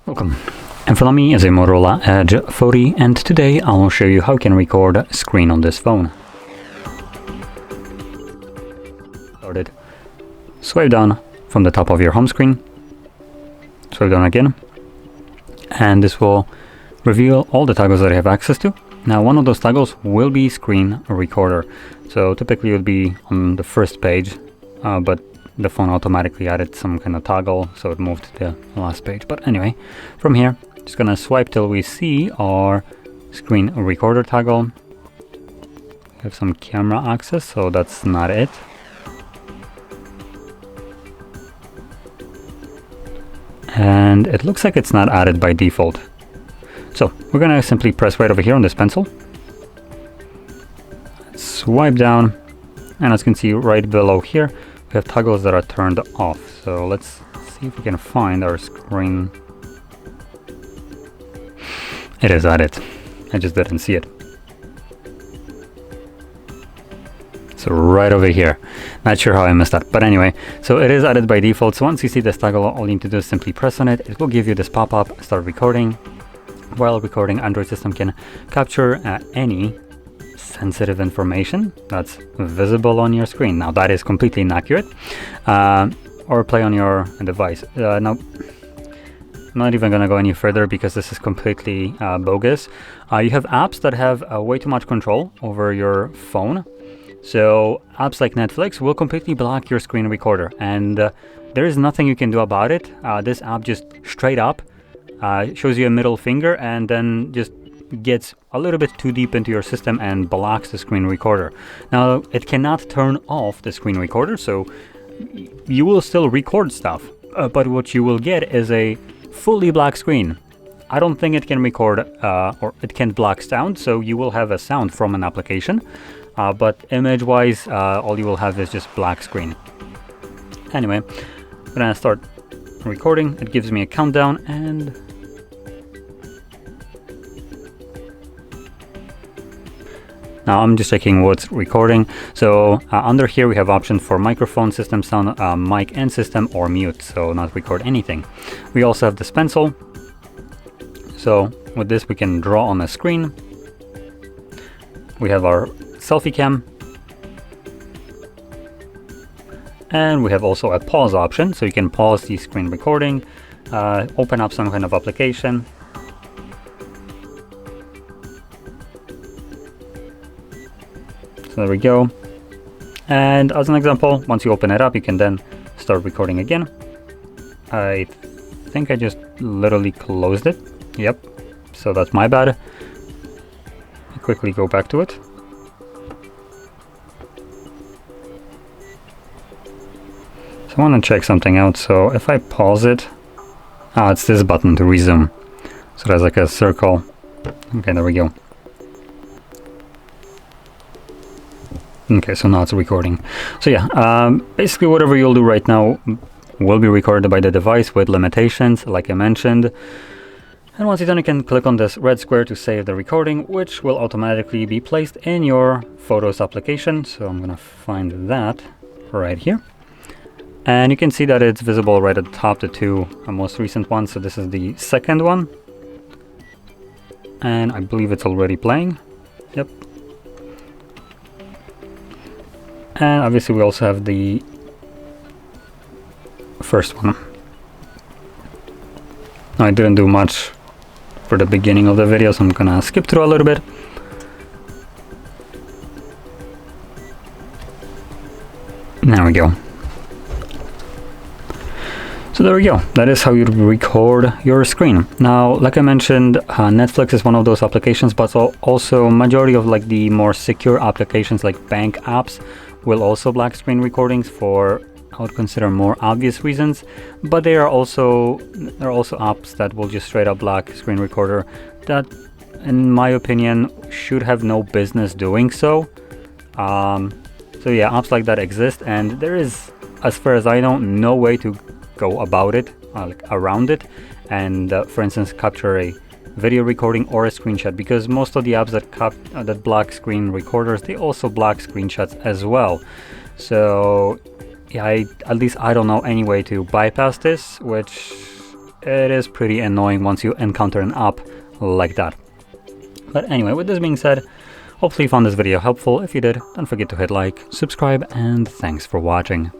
Welcome. In front of me is a Motorola Edge 40, and today I will show you how you can record a screen on this phone. Started. Swipe down from the top of your home screen. Swipe down again. And this will reveal all the toggles that I have access to. Now one of those toggles will be screen recorder. So typically it would be on the first page, but the phone automatically added some kind of toggle, so it moved to the last page. But anyway, from here, just gonna swipe till we see our screen recorder toggle. We have some camera access, so that's not it. And it looks like it's not added by default. So we're gonna simply press right over here on this pencil. Swipe down, and as you can see right below here, we have toggles that are turned off. So let's see if we can find our screen. It is added. I just didn't see it. So right over here. Not sure how I missed that, but anyway, so it is added by default. So once you see this toggle, all you need to do is simply press on it. It will give you this pop-up, start recording. While recording, Android system can capture any sensitive information that's visible on your screen. Now that is completely inaccurate, or play on your device. Now, I'm not even going to go any further because this is completely bogus. You have apps that have way too much control over your phone. So apps like Netflix will completely block your screen recorder, and there is nothing you can do about it. This app just straight up shows you a middle finger and then just gets a little bit too deep into your system and blocks the screen recorder. Now it cannot turn off the screen recorder, so you will still record stuff, but what you will get is a fully black screen. I don't think it can record or it can block sound, so you will have a sound from an application, but image wise all you will have is just black screen. Anyway, I'm gonna start recording. It gives me a countdown, and now I'm just checking what's recording. So under here we have options for microphone, system sound, mic and system, or mute, so not record anything. We also have this pencil. So with this we can draw on the screen. We have our selfie cam. And we have also a pause option, so you can pause the screen recording, open up some kind of application. So there we go. And as an example, once you open it up, you can then start recording again. I think I just literally closed it. Yep. So that's my bad. I'll quickly go back to it. So I want to check something out. So if I pause it, it's this button to resume. So there's like a circle. Okay, there we go. Okay, so now it's recording. So yeah, basically whatever you'll do right now will be recorded by the device with limitations, like I mentioned. And once you're done, you can click on this red square to save the recording, which will automatically be placed in your Photos application. So I'm gonna find that right here. And you can see that it's visible right at the top, the two most recent ones. So this is the second one. And I believe it's already playing. Yep. And obviously we also have the first one. I didn't do much for the beginning of the video, so I'm gonna skip through a little bit. There we go. So there we go. That is how you record your screen. Now, like I mentioned, Netflix is one of those applications, but also majority of like the more secure applications like bank apps will also block screen recordings for, I would consider, more obvious reasons. But there are also apps that will just straight up block screen recorder that, in my opinion, should have no business doing so. So yeah, apps like that exist, and there is, as far as I know, no way to go about it, like around it, and for instance capture a video recording or a screenshot, because most of the apps that block screen recorders, they also block screenshots as well. So yeah, at least I don't know any way to bypass this, which it is pretty annoying once you encounter an app like that. But anyway, with this being said, hopefully you found this video helpful. If you did, don't forget to hit like, subscribe, and thanks for watching.